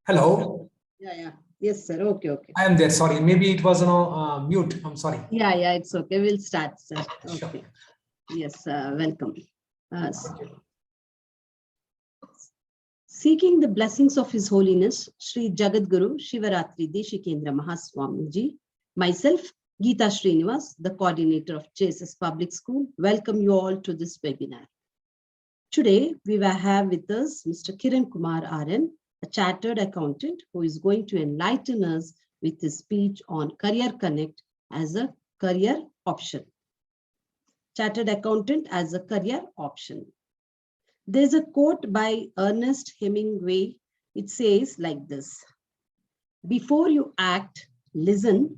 Hello. Yeah. Yes, sir. Okay. I am there. Sorry. Maybe it was mute. I'm sorry. Yeah. It's okay. We'll start, sir. Okay. Sure. Yes, welcome. Seeking the blessings of His Holiness, Sri Jagadguru Shivaratri Deshikendra Mahaswamiji, myself, Geeta Srinivas, the coordinator of JSS Public School, welcome you all to this webinar. Today, we will have with us Mr. Kiran Kumar RN, a chartered accountant who is going to enlighten us with his speech on Career Connect as a career option. Chartered accountant as a career option. There's a quote by Ernest Hemingway. It says like this: before you act, listen.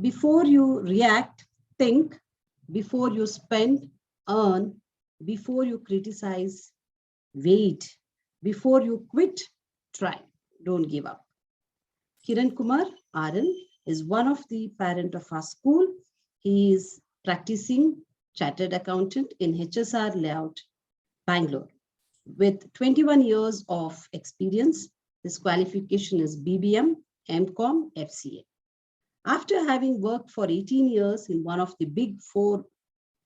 Before you react, think. Before you spend, earn. Before you criticize, wait. Before you quit, try. Don't give up. Kiran Kumar RN is one of the parents of our school. He is practicing chartered accountant in HSR layout, Bangalore. With 21 years of experience, his qualification is BBM, MCOM, FCA. After having worked for 18 years in one of the big four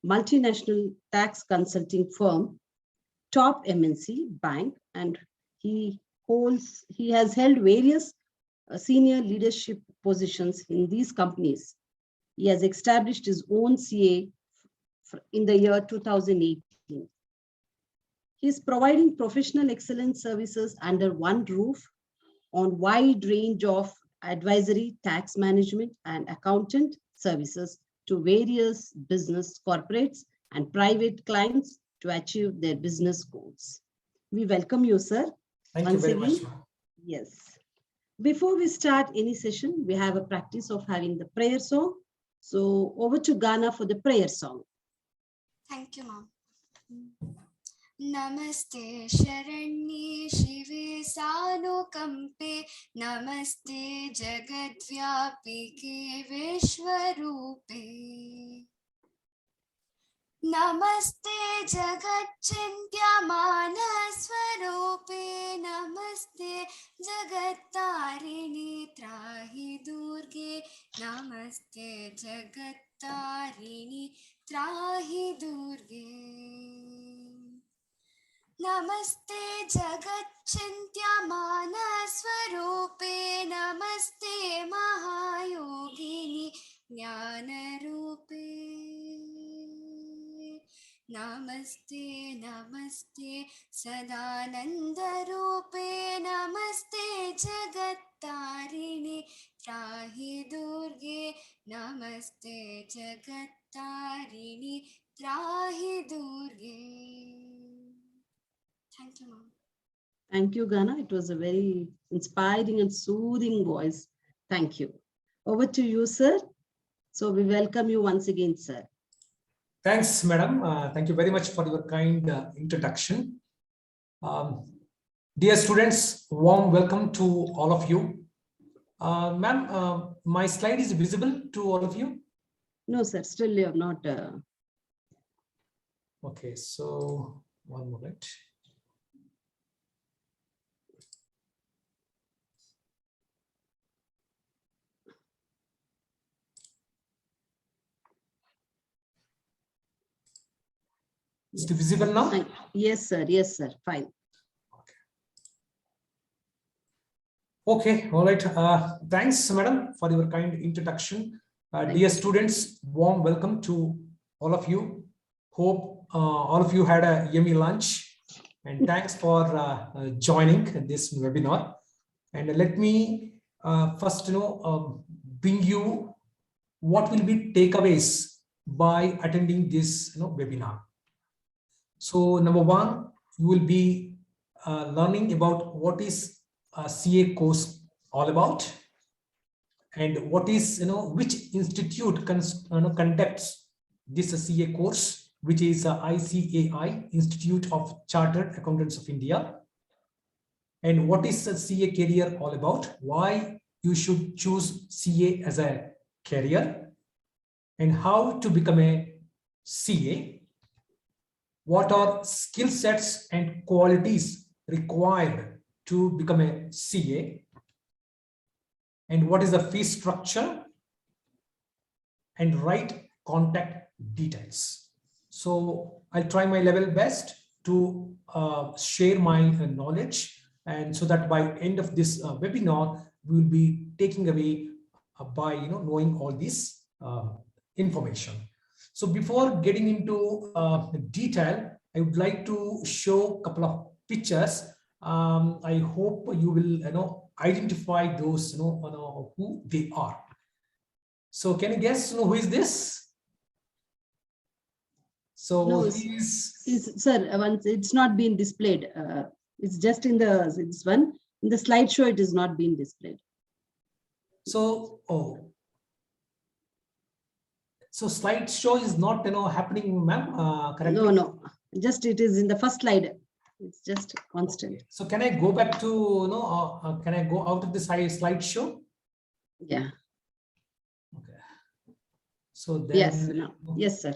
multinational tax consulting firm, top MNC bank, and he has held various senior leadership positions in these companies. He has established his own CA in the year 2018. He is providing professional excellence services under one roof on wide range of advisory, tax management, and accountant services to various business corporates and private clients to achieve their business goals. We welcome you, sir. Thank you very much. Yes. Before we start any session, we have a practice of having the prayer song. So over to Ghana for the prayer song. Thank you, ma'am. Namaste Sharanye Shive Sanukampe Namaste Jagadvyapike Vishwarupe Namaste Jagatchintyamana Swarupe Namaste Jagattarini Trahi Durge Namaste Jagattarini Trahi Durge Namaste Jagatchintyamana Swarupe Namaste Mahayogini Jnanarupe Namaste Namaste Sadanandarupe Namaste Jagattarini Trahi Durge Namaste Jagattarini Trahi Durge. Thank you, ma'am. Thank you, Ghana. It was a very inspiring and soothing voice. Thank you. Over to you, sir. So we welcome you once again, sir. Thanks, madam. Thank you very much for your kind introduction. Dear students, warm welcome to all of you. Ma'am, my slide is visible to all of you? No, sir. Still you have not. Okay, so one moment. Is it visible now? Yes, sir. Yes, sir. Fine. Okay. All right. Thanks, madam, for your kind introduction. Dear students, warm welcome to all of you. Hope all of you had a yummy lunch, and thanks for joining this webinar. And let me first, bring you what will be takeaways by attending this webinar. So number one, you will be learning about what is a CA course all about, and what is which institute conducts this CA course, which is ICAI, Institute of Chartered Accountants of India, and what is a CA career all about, why you should choose CA as a career, and how to become a CA. What are skill sets and qualities required to become a CA? and what is the fee structure, and write contact details. So I'll try my level best to share my knowledge, and so that by end of this webinar, we will be taking away by knowing all this information. So before getting into detail, I would like to show a couple of pictures. I hope you will identify those who they are. So can you guess who is this? So No, sir, once it's not been displayed. It's just in this one. In the slideshow, it is not being displayed. So, so slideshow is not happening, ma'am, correctly? No. Just it is in the first slide. It's just constant. Okay. So can I go back to can I go out of this slideshow? Yeah. Okay. So then, Yes. No. Yes, sir.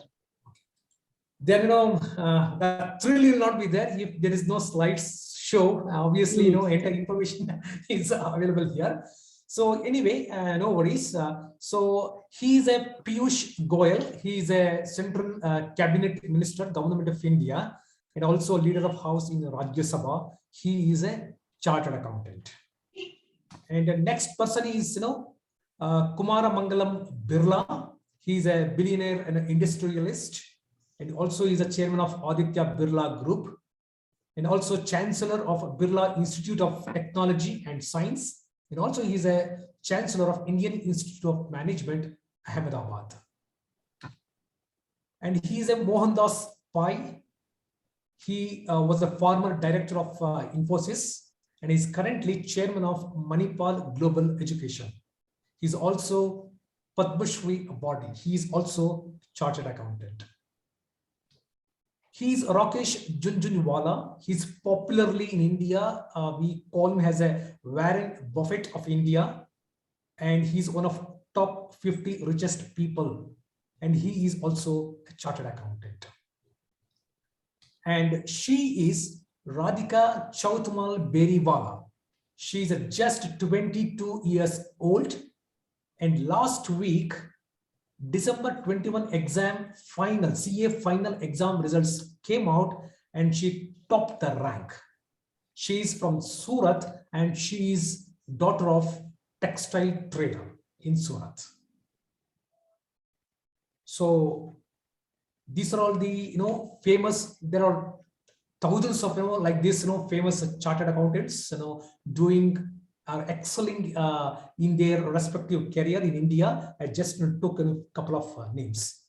Then the thrill will not be there if there is no slideshow. Obviously, entire information is available here. So anyway, no worries. So he is a Piyush Goyal. He is a central cabinet minister, Government of India, and also leader of House in Rajya Sabha. He is a chartered accountant. And the next person is Kumara Mangalam Birla. He is a billionaire and an industrialist, and also is a chairman of Aditya Birla Group, and also chancellor of Birla Institute of Technology and Science. And also he is a chancellor of Indian Institute of Management, Ahmedabad. And he is a Mohandas Pai. He was a former director of Infosys, and is currently chairman of Manipal Global Education. He's also Padma Shri awardee. He is also chartered accountant. He's Rakesh Jhunjhunwala. He's popularly in India. We call him as a Warren Buffett of India. And he's one of top 50 richest people. And he is also a chartered accountant. And she is Radhika Chautmal Beriwala. She's just 22 years old. And last week, December 21 exam final, CA final exam results came out, and she topped the rank. She is from Surat, and she is daughter of textile trader in Surat. So these are all the famous. There are thousands of like this famous chartered accountants doing excelling in their respective career in India. I just took a couple of names.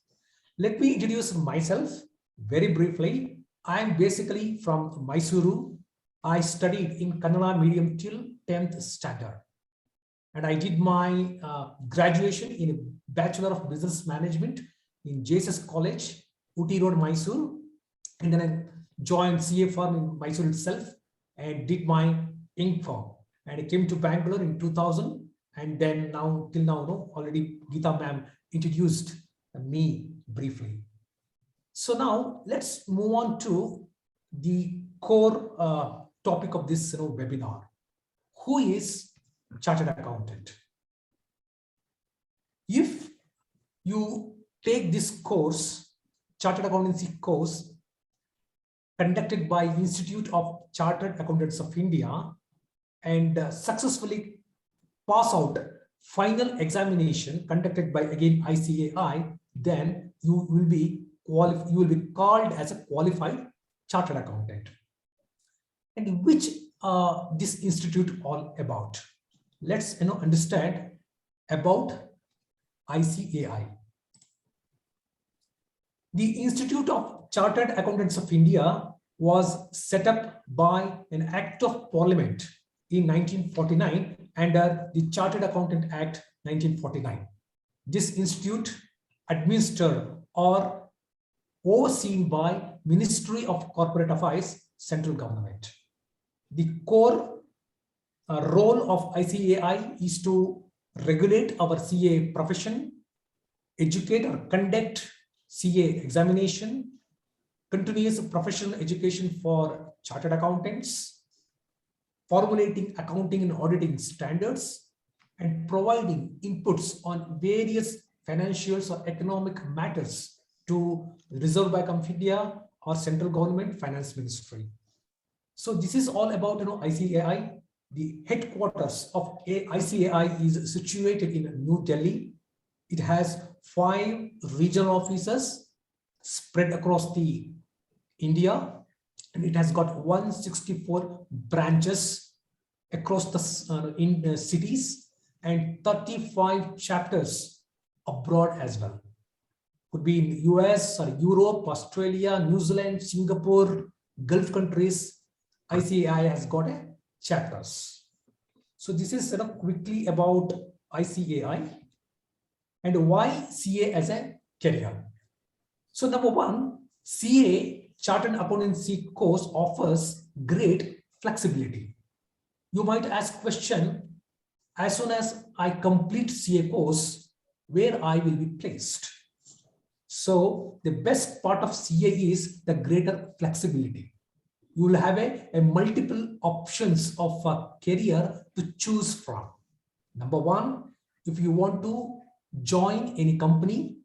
Let me introduce myself very briefly. I am basically from Mysuru. I studied in Kannada medium till 10th standard. And I did my graduation in a Bachelor of Business Management in JSS College, Uti Road, Mysuru. And then I joined CA firm in Mysuru itself and did my Inc. firm. And I came to Bangalore in 2000, and then now till now, already Geeta ma'am introduced me briefly. So now let's move on to the core topic of this webinar. Who is chartered accountant? If you take this course, chartered accountancy course, conducted by Institute of Chartered Accountants of India, and successfully pass out final examination conducted by again ICAI, then you will be called as a qualified chartered accountant. And which this institute all about? Let's understand about ICAI. The Institute of Chartered Accountants of India was set up by an Act of Parliament in 1949 under the Chartered Accountant Act 1949. This institute administered or overseen by Ministry of Corporate Affairs, central government. The core role of ICAI is to regulate our CA profession, educate or conduct CA examination, continuous professional education for chartered accountants, formulating accounting and auditing standards, and providing inputs on various financials or economic matters to Reserve Bank of India or central government finance ministry. So this is all about ICAI. The headquarters of ICAI is situated in New Delhi. It has 5 regional offices spread across the India, and it has got 164 branches across the cities and 35 chapters abroad as well. Could be in US or Europe, Australia, New Zealand, Singapore, Gulf countries. ICAI has got chapters. So this is quickly about ICAI and why CA as a career. So number one, CA Chartered Accountancy course offers great flexibility. You might ask question, as soon as I complete CA course, where I will be placed. So the best part of CA is the greater flexibility. You will have a multiple options of a career to choose from. Number one, if you want to join any company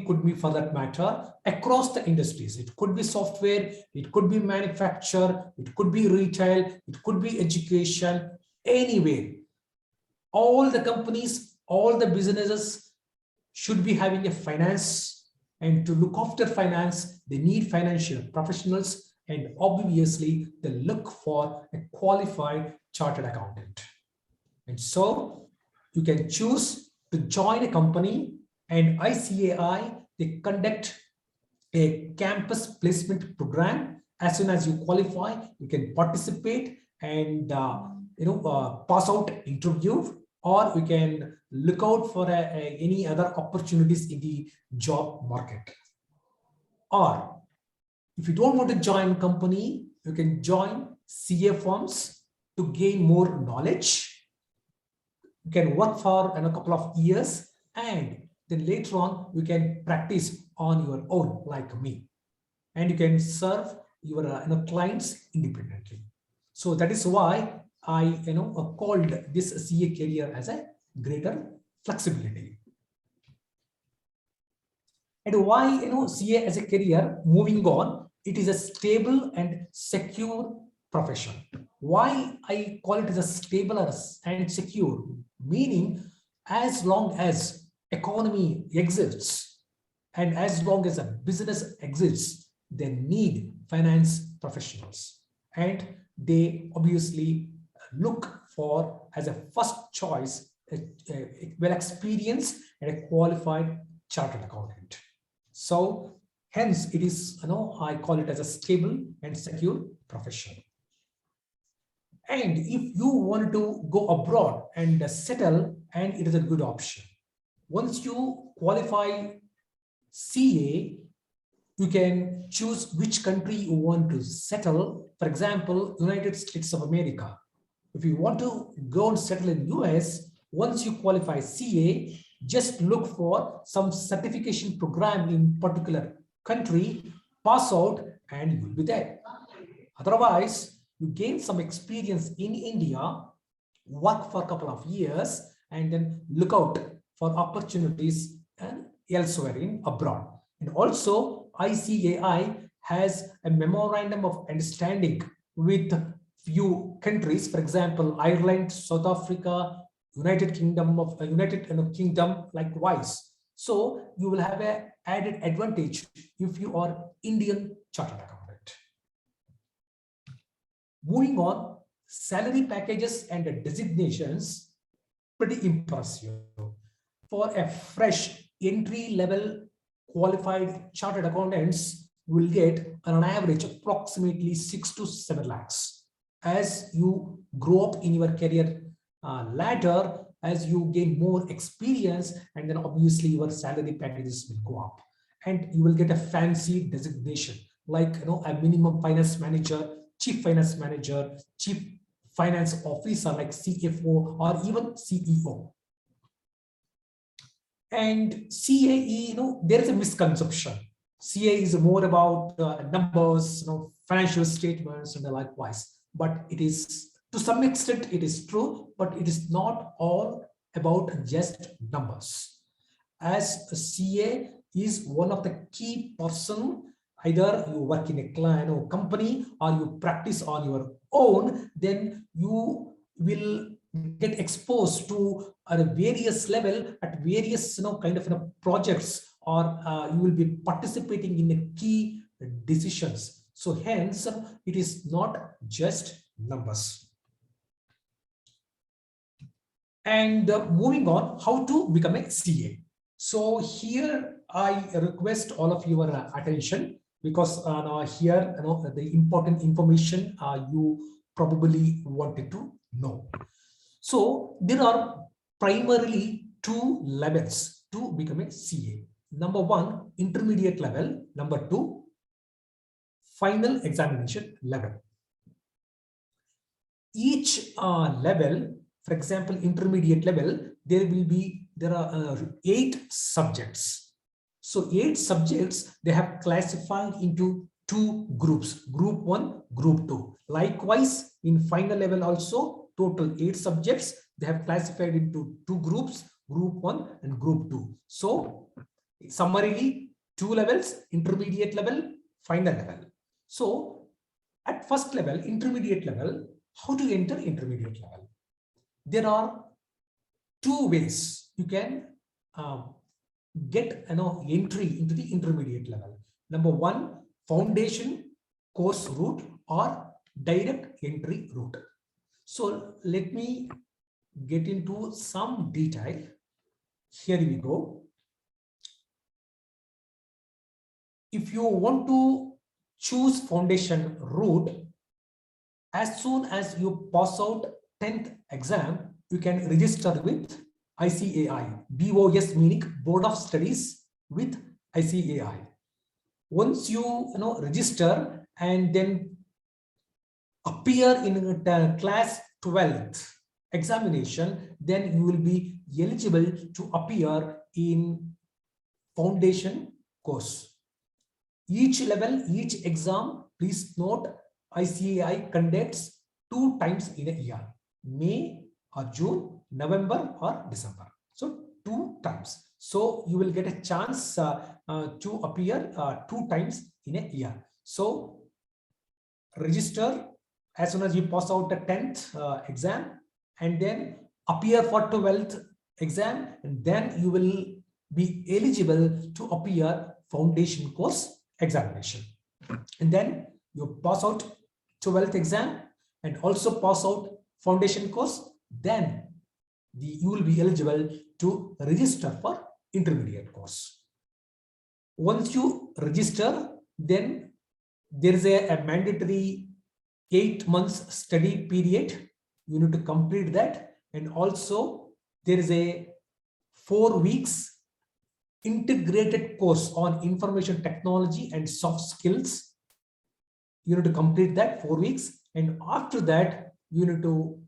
could be for that matter across the industries. It could be software, it could be manufacture, it could be retail, it could be education, anywhere. All the companies, all the businesses should be having a finance, and to look after finance, they need financial professionals, and obviously they look for a qualified chartered accountant. And so you can choose to join a company, and ICAI, they conduct a campus placement program. As soon as you qualify, you can participate and pass out interview, or you can look out for any other opportunities in the job market. Or if you don't want to join company, you can join CA firms to gain more knowledge. You can work for a couple of years, and then later on you can practice on your own like me, and you can serve your clients independently. So that is why I called this CA career as a greater flexibility. And why CA as a career? Moving on, it is a stable and secure profession. Why I call it as a stable and secure? Meaning, as long as economy exists and as long as a business exists, they need finance professionals, and they obviously look for as a first choice a well experienced and a qualified chartered accountant. So hence it is, I call it as a stable and secure profession. And if you want to go abroad and settle, and it is a good option. Once you qualify CA, you can choose which country you want to settle. For example, United States of America. If you want to go and settle in US, once you qualify CA, just look for some certification program in particular country, pass out, and you will be there. Otherwise, you gain some experience in India, work for a couple of years, and then look out for opportunities elsewhere in abroad. And also, ICAI has a memorandum of understanding with few countries, for example, Ireland, South Africa, United Kingdom, likewise. So you will have an added advantage if you are Indian chartered accountant. Moving on, salary packages and designations, pretty impressive. For a fresh entry-level qualified chartered accountants, will get on average approximately 6 to 7 lakhs. As you grow up in your career ladder, as you gain more experience, and then obviously your salary packages will go up, and you will get a fancy designation like a minimum finance manager, chief finance manager, chief finance officer like CFO, or even CEO. And CAE, there is a misconception. CA is more about numbers, financial statements, and likewise, but it is To some extent, it is true, but it is not all about just numbers. As a CA is one of the key person, either you work in a client or company or you practice on your own, then you will get exposed to at a various level at various kind of projects, or you will be participating in the key decisions. So hence it is not just numbers. And moving on, how to become a CA. So here I request all of your attention, because here the important information you probably wanted to know. So there are primarily two levels to become a CA. Number one, intermediate level. Number two, final examination level. Each level, for example, intermediate level, there are 8 subjects. So 8 subjects, they have classified into 2 groups, group 1, group 2. Likewise, in final level also, total 8 subjects, they have classified into 2 groups, group 1 and group 2. So summarily, 2 levels, intermediate level, final level. So at first level, intermediate level, how to enter intermediate level? There are 2 ways you can get entry into the intermediate level. Number one, foundation course route or direct entry route. So let me get into some detail. Here we go. If you want to choose foundation route, as soon as you pass out 10th exam, you can register with ICAI, BOS meaning Board of Studies with ICAI. Once you register and then appear in the class 12th examination, then you will be eligible to appear in foundation course. Each level, each exam, please note, ICAI conducts 2 times in a year, May or June, November or December. So 2 times. So you will get a chance to appear 2 times in a year. So register as soon as you pass out the 10th exam, and then appear for 12th exam, and then you will be eligible to appear foundation course examination. And then you pass out 12th exam and also pass out foundation course, then you will be eligible to register for intermediate course. Once you register, then there is a mandatory 8 months study period. You need to complete that, and also there is a 4 weeks integrated course on information technology and soft skills. You need to complete that 4 weeks, and after that you need to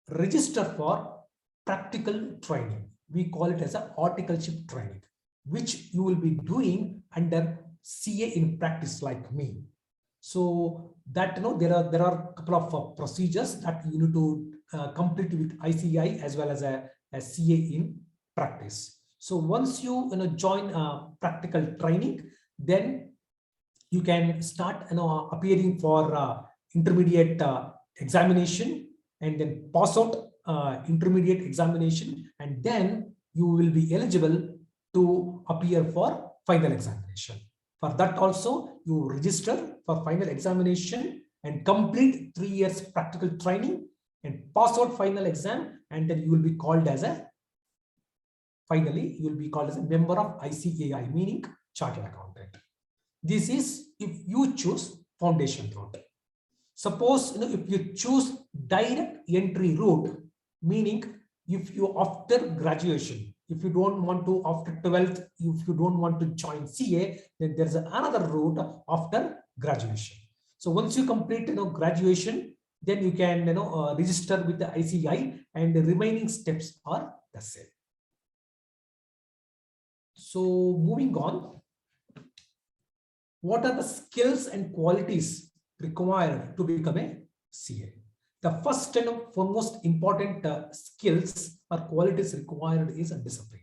register for practical training. We call it as a articleship training, which you will be doing under CA in practice like me. So that there are a couple of procedures that you need to complete with ICAI as well as a CA in practice. So once you join practical training, then you can start appearing for intermediate examination, and then pass out intermediate examination, and then you will be eligible to appear for final examination. For that also, you register for final examination and complete 3 years practical training and pass out final exam, and then you will be called as a finally you will be called as a member of ICAI, meaning chartered accountant. This is if you choose foundation route. Suppose if you choose direct entry route, meaning if you after graduation, if you don't want to after 12th, if you don't want to join CA, then there's another route after graduation. So once you complete graduation, then you can register with the ICAI, and the remaining steps are the same. So moving on, what are the skills and qualities required to become a CA? The first and foremost important skills or qualities required is a discipline.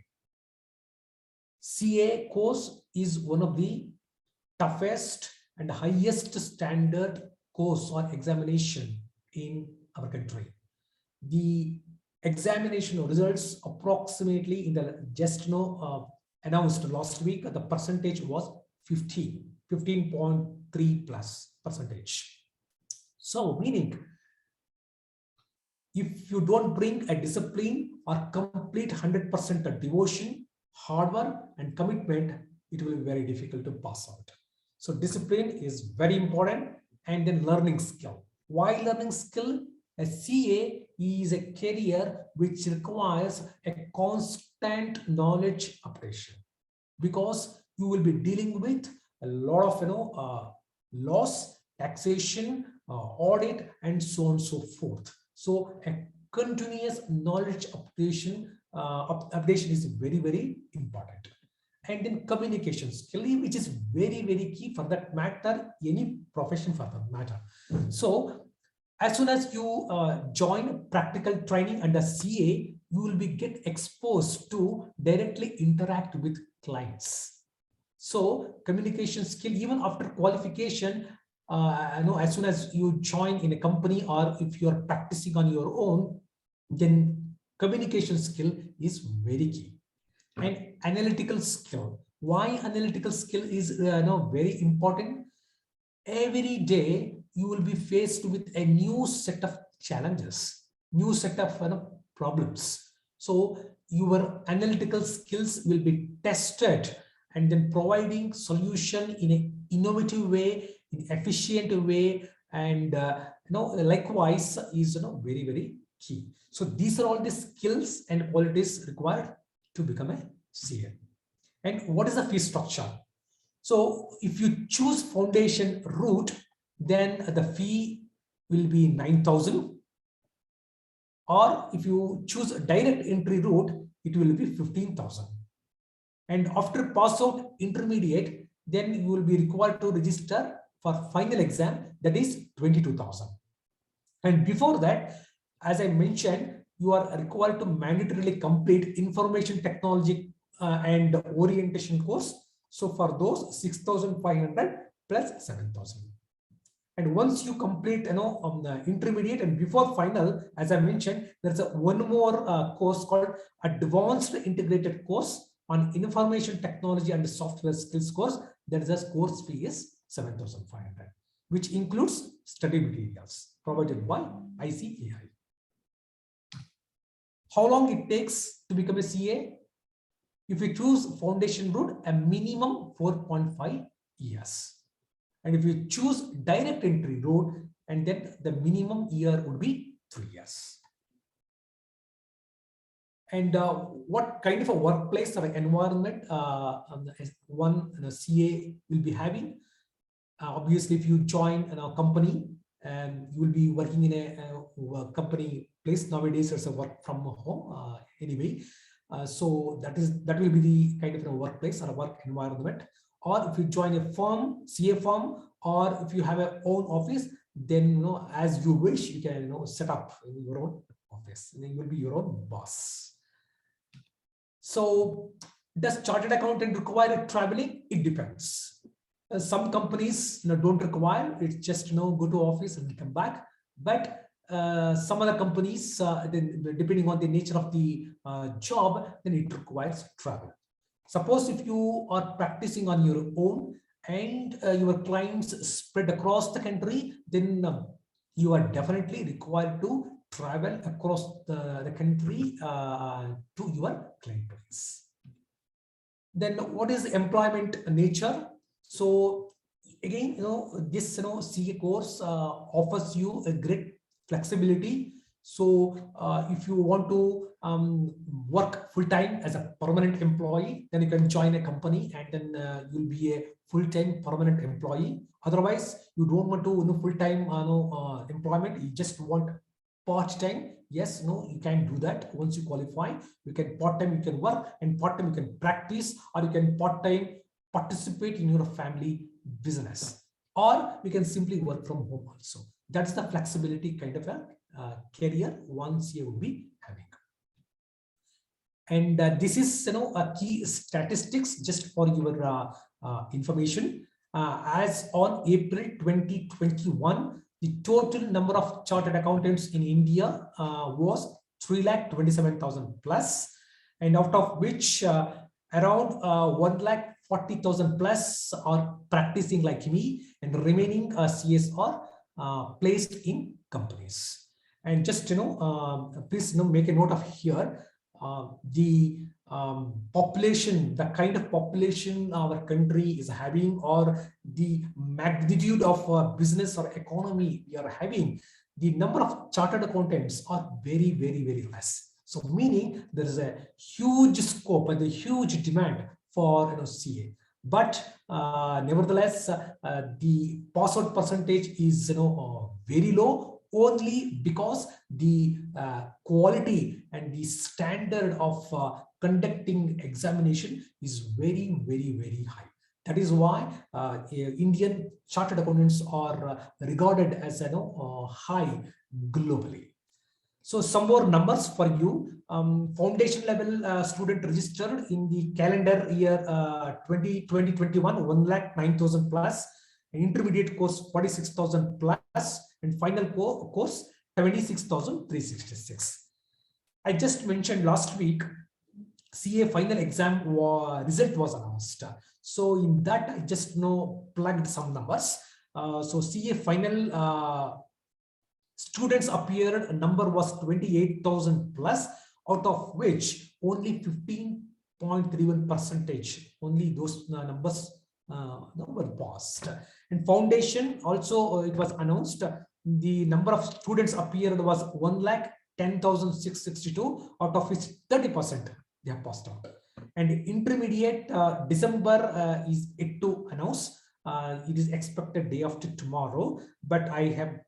CA course is one of the toughest and highest standard course or examination in our country. The examination results approximately in the just announced last week, the percentage was 15.3 plus percentage. So meaning, if you don't bring a discipline or complete 100% devotion, hard work and commitment, it will be very difficult to pass out. So discipline is very important. And then learning skill. Why learning skill? A CA is a career which requires a constant knowledge updation, because you will be dealing with a lot of laws, taxation, audit, and so on and so forth. So a continuous knowledge updation is very, very important. And then communication skill, which is very, very key for that matter, any profession for that matter. So as soon as you join practical training under CA, you will be get exposed to directly interact with clients. So communication skill, even after qualification, as soon as you join in a company or if you are practicing on your own, then communication skill is very key. And analytical skill. Why analytical skill is very important? Every day you will be faced with a new set of challenges, new set of problems. So your analytical skills will be tested, and then providing solution in an innovative way, in efficient way, and likewise is very, very key. So these are all the skills and qualities required to become a CA. And what is the fee structure? So if you choose foundation route, then the fee will be 9,000. Or if you choose a direct entry route, it will be 15,000. And after pass out intermediate, then you will be required to register for final exam, that is 22,000. And before that, as I mentioned, you are required to mandatorily complete information technology and orientation course. So for those 6,500 plus 7,000. And once you complete the intermediate and before final, as I mentioned, there's one more course called Advanced Integrated Course on Information Technology and Software Skills course. That is a course fee is 7,500, which includes study materials provided by ICAI. How long it takes to become a CA? If you choose foundation route, a minimum 4.5 years. And if you choose direct entry route, and then the minimum year would be 3 years. And what kind of a workplace or environment CA will be having? Obviously, if you join a company, and you will be working in a company place. Nowadays, it's a work from home anyway. So that will be the kind of a workplace or a work environment. Or if you join a firm, CA firm, or if you have your own office, then as you wish, you can set up your own office, and then you will be your own boss. So does chartered accountant require traveling? It depends. Some companies don't require, it's just go to office and come back. But some other companies, depending on the nature of the job, then it requires travel. Suppose if you are practicing on your own and your clients spread across the country, then you are definitely required to travel across the country to your client place. Then what is employment nature? So again, this CA course offers you a great flexibility. So if you want to work full-time as a permanent employee, then you can join a company, and then you'll be a full-time permanent employee. Otherwise, you don't want to full-time employment, you just want part-time. Yes, you can do that. Once you qualify, you can part-time, you can work, and part-time you can practice, or you can part-time participate in your family business, or you can simply work from home also. That's the flexibility kind of a career one CA would be having. And this is, a key statistics just for your information. As on April 2021, the total number of chartered accountants in India was 3,27,000 plus, and out of which around 1,40,000 plus are practicing like me, and remaining CAs are placed in companies. And just please make a note of here. The population, the kind of population our country is having, or the magnitude of business or economy we are having, the number of chartered accountants are very, very, very less. So meaning there is a huge scope and a huge demand for CA. But nevertheless, the pass out percentage is very low, only because the quality and the standard of conducting examination is very, very, very high. That is why Indian chartered accountants are regarded as high globally. So some more numbers for you. Foundation level student registered in the calendar year 2020-21, 1,09,000 plus. Intermediate course 46,000 plus, and final course 26,366. I just mentioned last week CA final exam result was announced. So in that I just plugged some numbers. So CA final students appeared, number was 28,000 plus, out of which only 15.31%, only those numbers number passed. And foundation also it was announced, the number of students appeared was 1,10,662, out of which 30% they have passed out. And intermediate December is yet to announce. It is expected day after tomorrow, but I have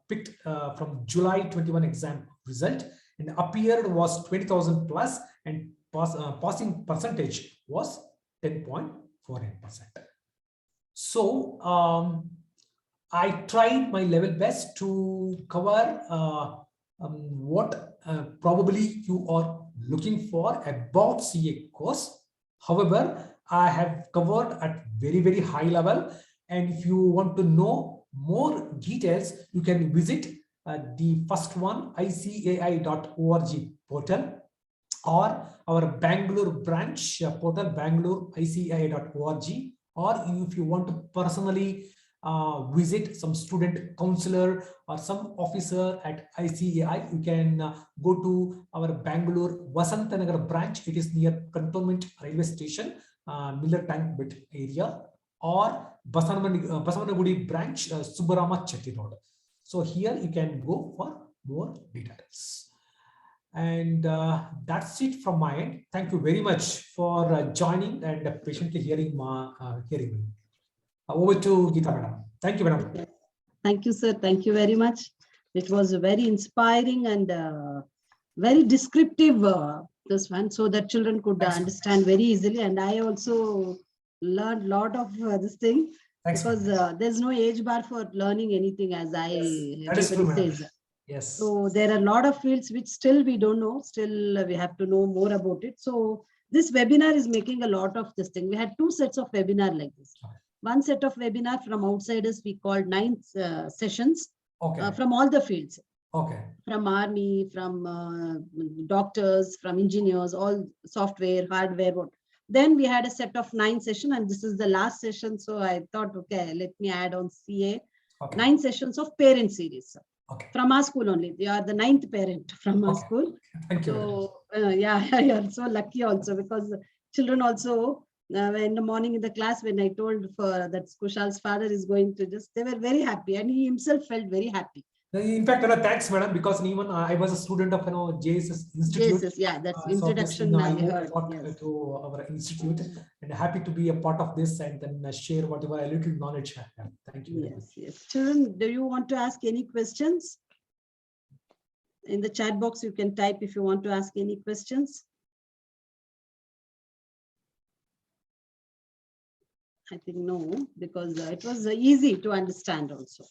picked from July 21 exam result, and appeared was 20,000 plus, and passing percentage was 10.48%. So I tried my level best to cover what probably you are looking for about CA course. However, I have covered at very, very high level, and if you want to know more details, you can visit the first one, icai.org portal, or our Bengaluru branch portal, bangalore.icai.org, or if you want to personally visit some student counselor or some officer at ICAI, you can go to our Bangalore Vasantanagar branch. It is near Cantonment Railway Station, Miller Tank Bit area, or Basavanagudi branch, Subbarama Chetty Road. So here you can go for more details. And that's it from my end. Thank you very much for joining and patiently hearing me. Over to Geeta madam. Thank you, madam. Thank you, sir. Thank you very much. It was very inspiring and very descriptive, this one, so that children could understand very easily. And I also learned a lot of this thing. Thanks, because there's no age bar for learning anything, as everybody says. Yes. So there are a lot of fields which still we don't know. Still we have to know more about it. So this webinar is making a lot of this thing. We had 2 sets of webinar like this. One set of webinar from outsiders, we called 9 sessions from all the fields. From army, from doctors, from engineers, all software, hardware. Then we had a set of 9 sessions, and this is the last session. So I thought, okay, let me add on CA 9 sessions of parent series. From our school only. They are the 9th parent from our school. Thank you. So yeah, you're so lucky also, because children also, in the morning in the class, when I told for that Kushal's father is going to they were very happy, and he himself felt very happy. In fact, thanks, madam, because even I was a student of JSS Institute. JSS, yeah, that's introduction. So I heard to our institute, and happy to be a part of this and then share whatever a little knowledge I have. Thank you. Yes. Children, do you want to ask any questions? In the chat box, you can type if you want to ask any questions. I think no, because it was easy to understand also.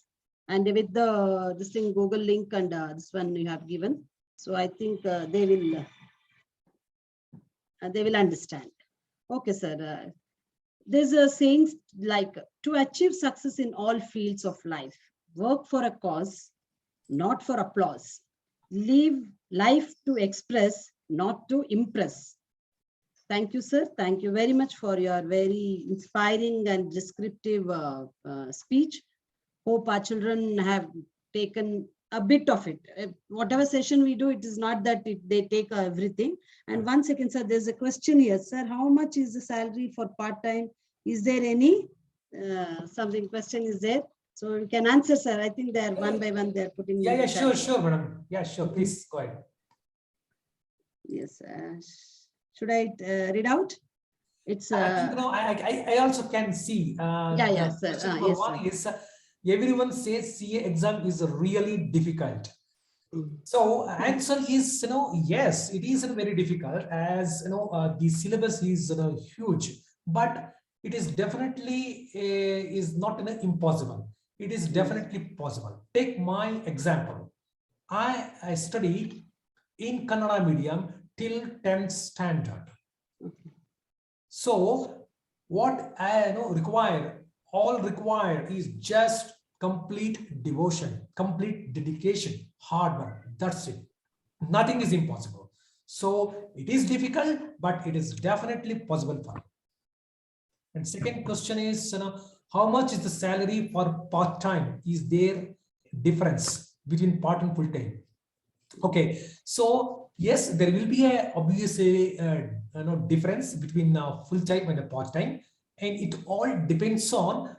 And with this thing, Google link and this one you have given. So I think they will understand. Okay, sir. There's a saying like, to achieve success in all fields of life, work for a cause, not for applause. Live life to express, not to impress. Thank you, sir. Thank you very much for your very inspiring and descriptive speech. Hope our children have taken a bit of it. Whatever session we do, it is not that they take everything. And one second, sir, there's a question here, sir. How much is the salary for part-time? Is there any something question is there? So we can answer, sir. I think they are one by one, they are putting. Yeah, sure, madam. Yeah, sure. Please go ahead. Yes. Should I read out? It's I think, I also can see. Yes, sir. Yes, one is everyone says CA exam is really difficult. So answer is, yes, it is very difficult, as the syllabus is huge, but it is definitely is not impossible. It is definitely possible. Take my example. I studied in Kannada medium till 10th standard. So what I require is just complete devotion, complete dedication, hard work. That's it. Nothing is impossible. So it is difficult, but it is definitely possible for you. And second question is, how much is the salary for part-time? Is there difference between part and full-time? Okay, so yes, there will be a obviously difference between full-time and a part-time, and it all depends on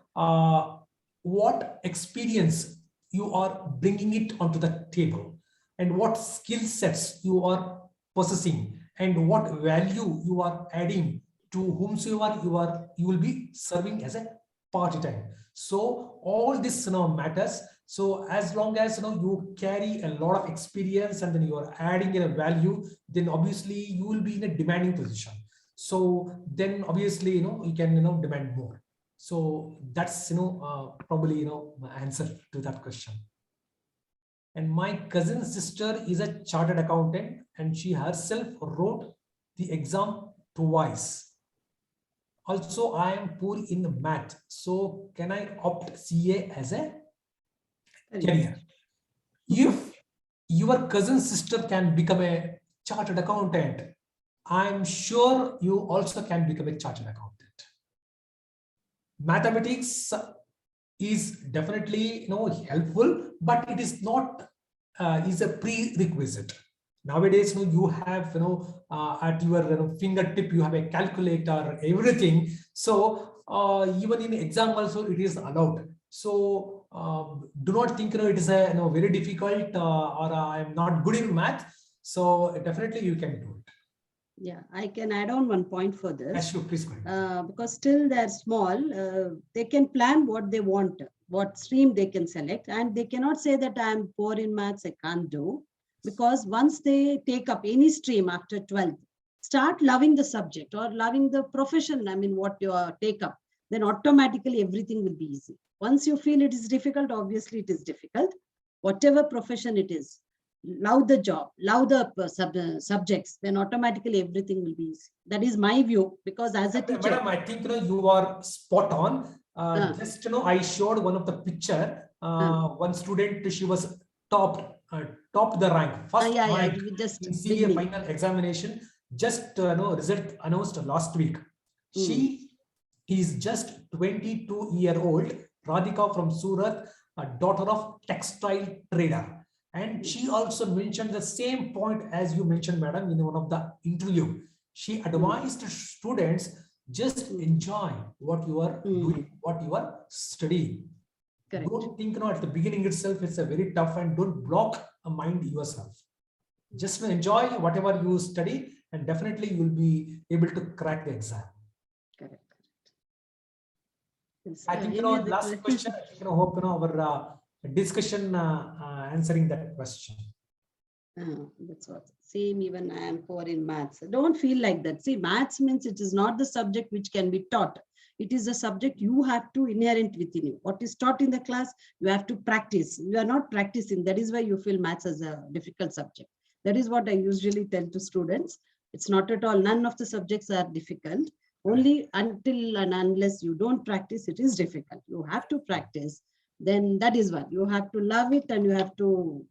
what experience you are bringing it onto the table, and what skill sets you are possessing, and what value you are adding to whomsoever you will be serving as a part-time. So all this matters. So as long as you carry a lot of experience and then you are adding a value, then obviously you will be in a demanding position. So then obviously you can demand more. So that's probably my answer to that question. And my cousin sister is a chartered accountant, and she herself wrote the exam twice. Also, I am poor in math. So can I opt CA as a career? If your cousin sister can become a chartered accountant, I'm sure you also can become a chartered accountant. Mathematics is definitely helpful, but it is not is a prerequisite. Nowadays you have at your fingertip you have a calculator, everything. So even in exam also it is allowed. So do not think it is a very difficult or I am not good in math. So definitely you can do it. Yeah, I can add on one point for this. Yes, sure, please go ahead. Because still they're small, they can plan what they want, what stream they can select, and they cannot say that I'm poor in maths, I can't do. Because once they take up any stream after 12th, start loving the subject or loving the profession, I mean, what you take up, then automatically everything will be easy. Once you feel it is difficult, obviously it is difficult. Whatever profession it is, love the job, love the subjects, then automatically everything will be easy. That is my view, because as a teacher. Madam, I think you are spot on. Just I showed one of the picture. One student, she was topped the rank, first rank in CA final examination. Just result announced last week. She is just 22-year-old, Radhika from Surat, a daughter of textile trader. And she also mentioned the same point as you mentioned, madam, in one of the interview. She advised students, just enjoy what you are doing, what you are studying. Correct. Don't think at the beginning itself it's a very tough, and don't block a mind yourself. Just enjoy whatever you study, and definitely you will be able to crack the exam. Correct. Yes. I think last question. I think hope our discussion answering that question. That's what. Same, even I am poor in maths. Don't feel like that. See, maths means it is not the subject which can be taught. It is a subject you have to inherent within you. What is taught in the class, you have to practice. You are not practicing. That is why you feel maths as a difficult subject. That is what I usually tell to students. It's not at all. None of the subjects are difficult. Only until and unless you don't practice, it is difficult. You have to practice. Then that is what you have to love it, and you have to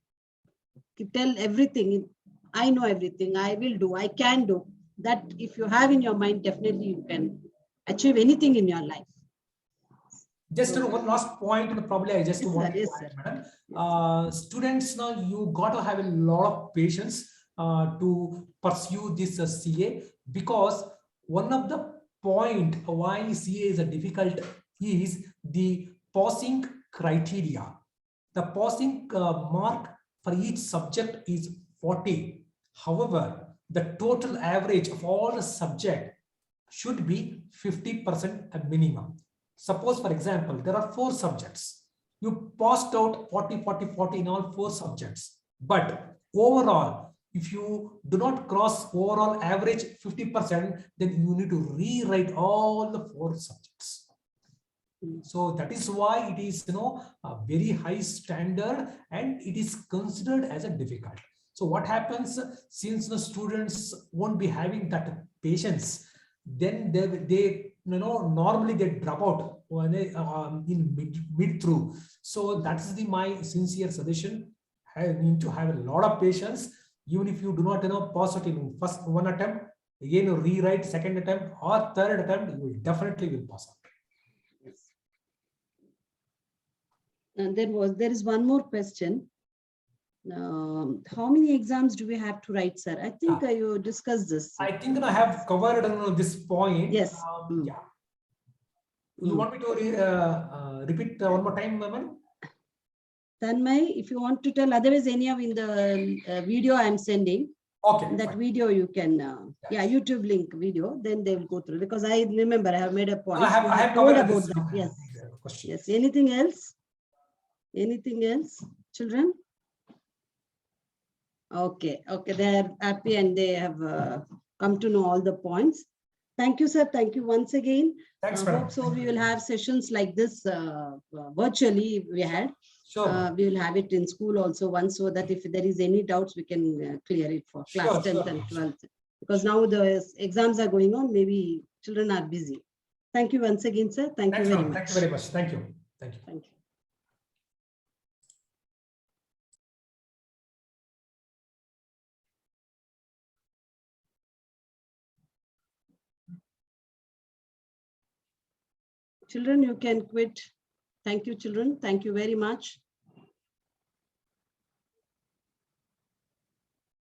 tell everything. I know everything. I will do. I can do. That if you have in your mind, definitely you can achieve anything in your life. Just one last point, and probably I just Yes, want sir. to Yes, add, sir. madam. Students, now you got to have a lot of patience to pursue this CA, because one of the point why CA is a difficult is the passing criteria. The passing mark for each subject is 40. However, the total average of all the subject should be 50% a minimum. Suppose, for example, there are 4 subjects. You passed out 40, 40, 40 in all 4 subjects. But overall, if you do not cross overall average 50%, then you need to rewrite all the 4 subjects. So that is why it is, a very high standard, and it is considered as a difficult. So what happens, since the students won't be having that patience, then they normally they drop out in mid through. So that's my sincere suggestion. I need to have a lot of patience. Even if you do not pass it in first one attempt, again you rewrite second attempt or third attempt, you will definitely pass out. And there is one more question. How many exams do we have to write, sir? I think you discussed this. I think I have covered this point. Yes. Yeah. You want me to repeat one more time, ma'am? Tanmay, if you want to tell, otherwise any of in the video I'm sending, Okay. that fine. video you can, yeah, YouTube link video, then they will go through, because I remember I have made a point. I have told covered about this that. Yes. question. Yes. Anything else? Anything else, children? Okay. Okay. They are happy and they have come to know all the points. Thank you, sir. Thank you once again. Thanks, madam. Hope so. We will have sessions like this virtually. We had. Sure. We will have it in school also once, so that if there is any doubts, we can clear it for class 10th and 12th. Because now the exams are going on, maybe children are busy. Thank you once again, sir. Thank you very much. Thank you very much. Thank you. Thank you. Thank you. Children, you can quit. Thank you, children. Thank you very much.